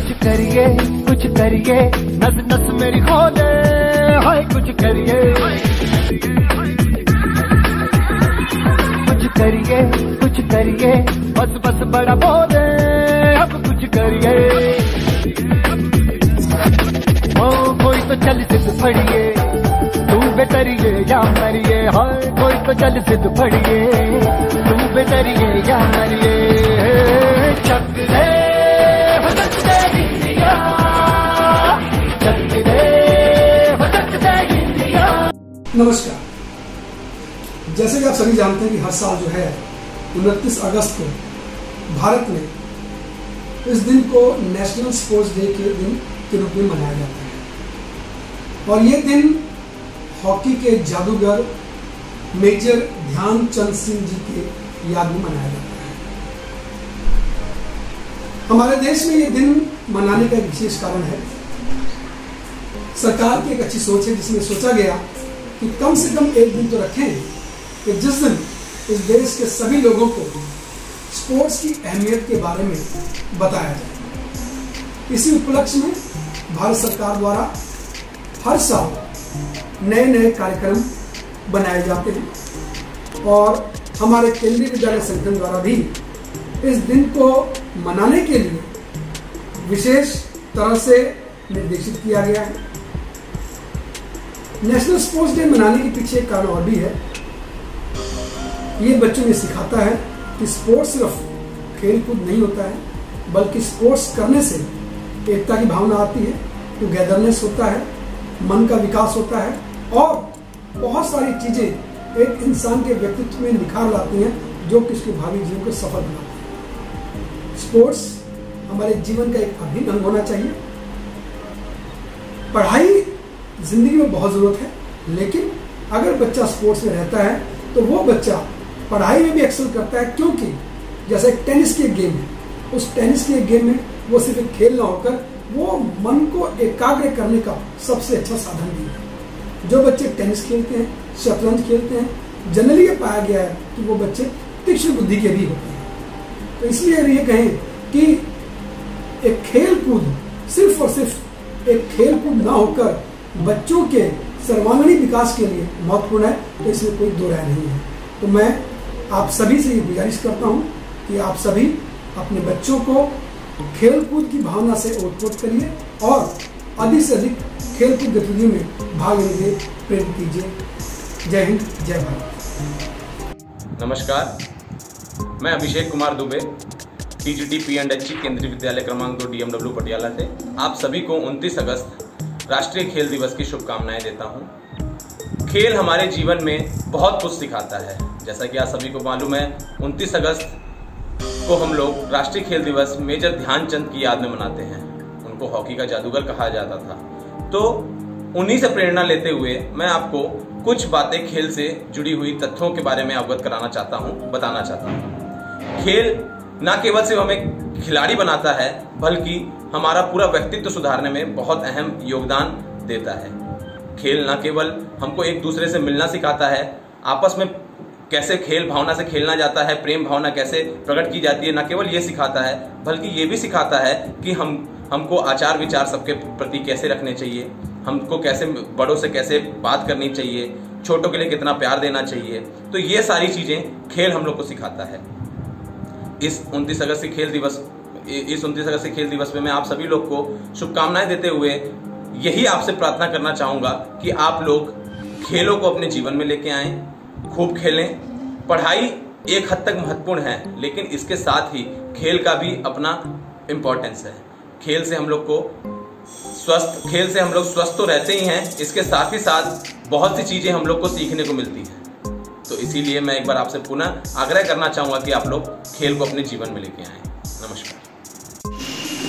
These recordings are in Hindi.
कुछ करिए, नस नस मेरी खोले, हाय कुछ करिए, कुछ करिए, बस बस बड़ा बोले, अब कुछ करिए। ओ कोई तो चल सिद्ध फड़िए, तू बेतरिए या मरिए, हाय कोई तो चल सिद्ध फड़िए, तू बेतरिए या मरिए। चक दे इंडिया, चक दे इंडिया। नमस्कार। जैसे कि आप सभी जानते हैं कि हर साल जो है 29 अगस्त को भारत में इस दिन को नेशनल स्पोर्ट्स डे के दिन के रूप में मनाया जाता है और ये दिन हॉकी के जादूगर मेजर ध्यानचंद सिंह जी के याद में मनाया जाता है। हमारे देश में ये दिन मनाने का एक विशेष कारण है। सरकार की एक अच्छी सोच है जिसमें सोचा गया कि कम से कम एक दिन तो रखें कि जिस दिन इस देश के सभी लोगों को स्पोर्ट्स की अहमियत के बारे में बताया जाए। इसी उपलक्ष्य में भारत सरकार द्वारा हर साल नए नए कार्यक्रम बनाए जाते हैं और हमारे केंद्रीय विद्यालय संगठन द्वारा भी इस दिन को मनाने के लिए विशेष तरह से निर्देशित किया गया है। नेशनल स्पोर्ट्स डे मनाने के पीछे एक कारण और भी है। ये बच्चों में सिखाता है कि स्पोर्ट्स सिर्फ खेल कूद नहीं होता है, बल्कि स्पोर्ट्स करने से एकता की भावना आती है, टुगेदरनेस होता है, मन का विकास होता है और बहुत सारी चीजें एक इंसान के व्यक्तित्व में निखार लाती हैं जो कि उसके भावी जीवन को सफल बनाती है। स्पोर्ट्स हमारे जीवन का एक अभिन्न अंग होना चाहिए। पढ़ाई जिंदगी में बहुत जरूरत है, लेकिन अगर बच्चा स्पोर्ट्स में रहता है तो वो बच्चा पढ़ाई में भी एक्सेल करता है, क्योंकि जैसे एक टेनिस की गेम है, उस टेनिस की गेम में वो सिर्फ एक खेल ना होकर वो मन को एकाग्र करने का सबसे अच्छा साधन भी है। जो बच्चे टेनिस खेलते हैं, शतरंज खेलते हैं, जनरली ये पाया गया है कि वो बच्चे तीक्ष्ण बुद्धि के भी होते हैं। तो इसलिए ये कहें कि एक खेल कूद सिर्फ और सिर्फ एक खेल कूद ना होकर बच्चों के सर्वांगीण विकास के लिए महत्वपूर्ण है, तो इसमें कोई दो राय नहीं है। तो मैं आप सभी से ये गुजारिश करता हूँ कि आप सभी अपने बच्चों को खेल कूद की भावना से ओतप्रोत करिए और अधिक से अधिक खेल कूद गतिविधियों में भाग लेने के प्रेरित कीजिए। जय हिंद, जय भारत। नमस्कार, मैं अभिषेक कुमार दुबे, टीजीटी P&HE केंद्रीय विद्यालय क्रमांक 2 DMW पटियाला से आप सभी को 29 अगस्त राष्ट्रीय खेल दिवस की शुभकामनाएं देता हूं। खेल हमारे जीवन में बहुत कुछ सिखाता है। जैसा कि आप सभी को मालूम है, 29 अगस्त को हम लोग राष्ट्रीय खेल दिवस मेजर ध्यानचंद की याद में मनाते हैं। उनको हॉकी का जादूगर कहा जाता था। तो उन्हीं से प्रेरणा लेते हुए मैं आपको कुछ बातें खेल से जुड़ी हुई तथ्यों के बारे में अवगत कराना चाहता हूं, बताना चाहता हूं। खेल न केवल सिर्फ हमें खिलाड़ी बनाता है, बल्कि हमारा पूरा व्यक्तित्व सुधारने में बहुत अहम योगदान देता है। खेल न केवल हमको एक दूसरे से मिलना सिखाता है, आपस में कैसे खेल भावना से खेलना जाता है, प्रेम भावना कैसे प्रकट की जाती है, न केवल ये सिखाता है बल्कि ये भी सिखाता है कि हमको आचार विचार सबके प्रति कैसे रखने चाहिए, हमको कैसे बड़ों से कैसे बात करनी चाहिए, छोटों के लिए कितना प्यार देना चाहिए। तो ये सारी चीजें खेल हम लोग को सिखाता है। इस 29 अगस्त के खेल दिवस में मैं आप सभी लोग को शुभकामनाएं देते हुए यही आपसे प्रार्थना करना चाहूंगा कि आप लोग खेलों को अपने जीवन में लेके आएं, खूब खेलें। पढ़ाई एक हद तक महत्वपूर्ण है, लेकिन इसके साथ ही खेल का भी अपना इम्पोर्टेंस है। खेल से हम लोग स्वस्थ तो रहते ही हैं, इसके साथ ही साथ बहुत सी चीजें हम लोग को सीखने को मिलती हैं। तो इसीलिए मैं एक बार आपसे पुनः आग्रह करना चाहूंगा कि आप लोग खेल को अपने जीवन में लेके आएं। नमस्कार।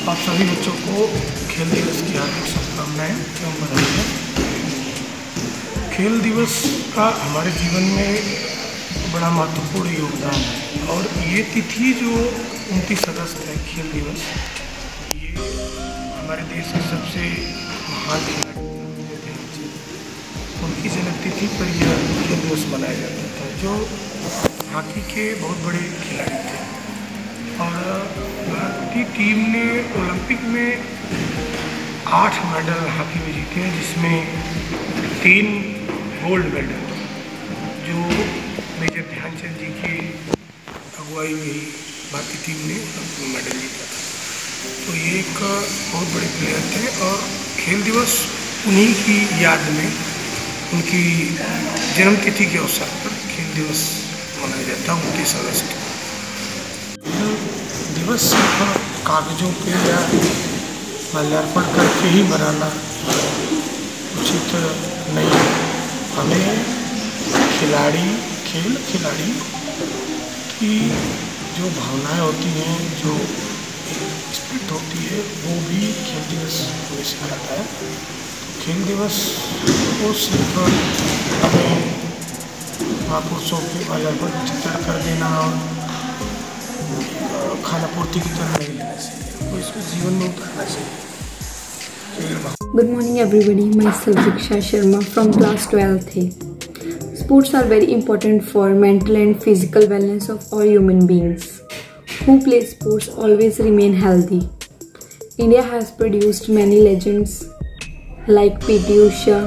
आप सभी बच्चों को खेल दिवस की हार्दिक शुभकामनाएं एवं बधाई। खेल दिवस का हमारे जीवन में बड़ा महत्वपूर्ण योगदान है और ये तिथि जो 29 अगस्त है, खेल दिवस, ये हमारे देश के सबसे महान खिलाड़ी उनकी जन्म तिथि पर यह खेल दिवस मनाया जाता था, जो हॉकी के बहुत बड़े खिलाड़ी थे और भारतीय टीम ने ओलंपिक में 8 मेडल हॉकी में जीते हैं, जिसमें 3 गोल्ड मेडल जो मेजर ध्यानचंद जी की अगुवाई में ही भारतीय टीम ने मेडल जीता था। तो ये एक बहुत बड़े प्लेयर थे और खेल दिवस उन्हीं की याद में, उनकी जन्मतिथि के अवसर पर खेल दिवस मनाया जाता है 29 अगस्त को। खेल दिवस सिर्फ कागजों पे या माल्यार्पण करके ही मनाना उचित नहीं है। हमें खिलाड़ी की जो भावनाएं होती हैं, जो स्पिरिट होती है, वो भी खेल दिवस हमें सिखाता है। खेल दिवस को सिर्फ हमें महापुरुषों के माल्यार्पण चित्रण कर देना और खाना पूर्ति की तरह नहीं लेना चाहिए, वो इसको जीवन में उतारना चाहिए। Good morning everybody, myself Diksha Sharma from class 12th. Sports are very important for mental and physical wellness of all human beings. Who play sports always remain healthy. India has produced many legends like P.T. Usha,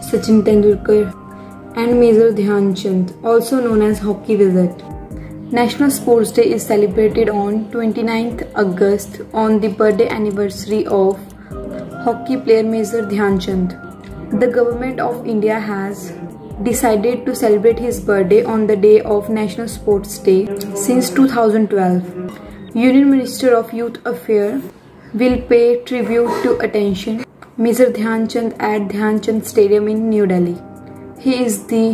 Sachin Tendulkar and Major Dhyan Chand, also known as Hockey Wizard. National Sports Day is celebrated on 29th August on the birthday anniversary of hockey player Major Dhyan Chand. The government of India has decided to celebrate his birthday on the day of National Sports Day since 2012. Union Minister of Youth Affairs will pay tribute to attention Major Dhyan Chand at Dhyan Chand Stadium in New Delhi. He is the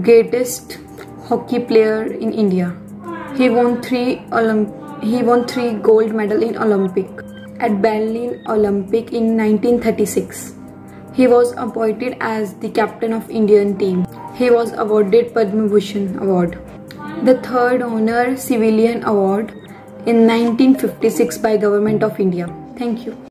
greatest hockey player in India. He won 3 gold medals in Olympic at Berlin Olympic in 1936. He was appointed as the captain of Indian team. He was awarded Padma Bhushan Award, the third honor civilian award in 1956 by Government of India. Thank you.